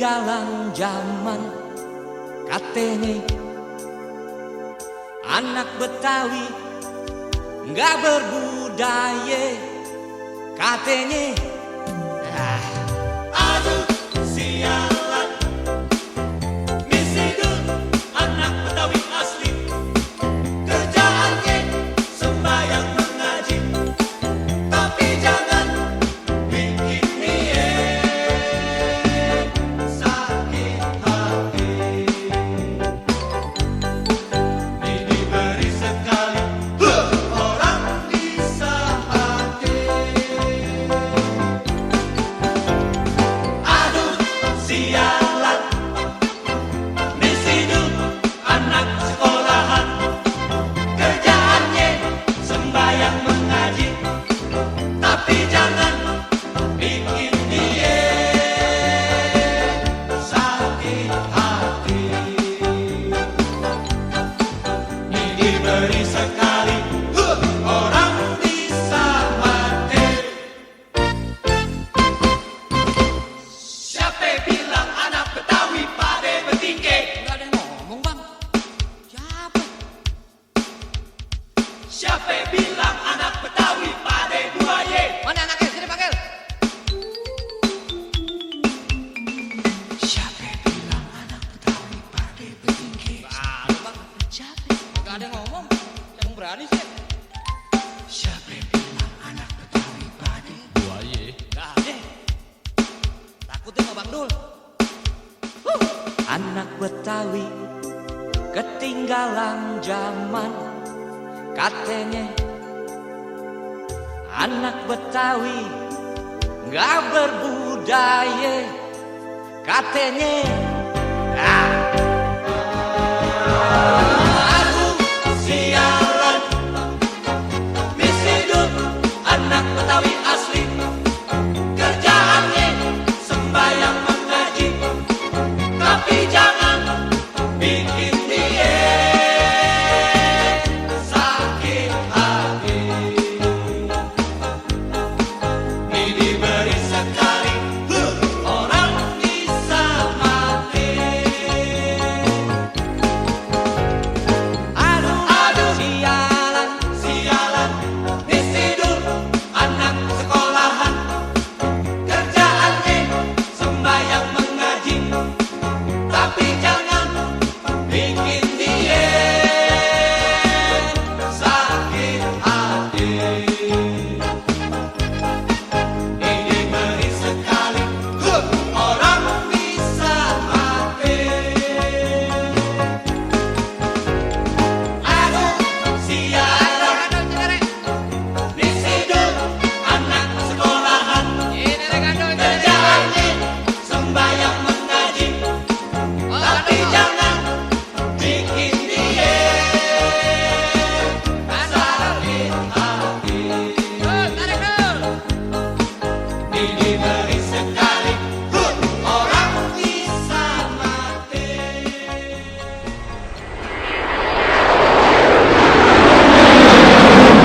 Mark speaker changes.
Speaker 1: ketinggalan zaman. Katanya anak Betawi nggak berbudaya. Katanya
Speaker 2: aduh sialan, misidul anak Betawi asli, kerjaannya sembahyang mengaji, tapi jangan bikin dia sakit hati. Ini beri sekali orang bisa mati. Aduh sialan, misidul anak sekolahan, kerjaannya sembahyang mengaji, tapi jangan bikin dia sakit hati. Ini beri sekali orang bisa mati. Siapa bilang anak Betawi pada bertingkah?
Speaker 1: nggak ada yang ngomong bang. Siapa?
Speaker 2: Siapa bilang anak Betawi pada buaya?
Speaker 1: Mana anaknya? Sini panggil.
Speaker 2: Siapa bilang anak Betawi pada bertingkah?
Speaker 1: Baru bang.
Speaker 2: Siapa?
Speaker 1: Nggak ada yang ngomong. Siapa yang berani sih?
Speaker 2: Siapa bilang anak Betawi pada
Speaker 1: Buaya. Nggak ada. Takutnya sama Bang Dul. Anak Betawi ketinggalan zaman. Katanya anak Betawi nggak berbudaya. Katanya
Speaker 2: aduh sialan, misidul anak Betawi asli, kerjaannya sembahyang mengaji, tapi jangan bikin dia sakit hati. Ini diberi sekali orang bisa mati.
Speaker 1: aduh sialan.
Speaker 2: Sialan, misidul anak sekolahan, kerjaannya sembahyang mengaji, tapi jangan bikin dia sakit hati. Ini beri sekali orang bisa mati. Aduh sialan, misidul anak sekolahan, kerjaannya sembahyang mengaji, tapi jangan bikin dia sakit hati. Ini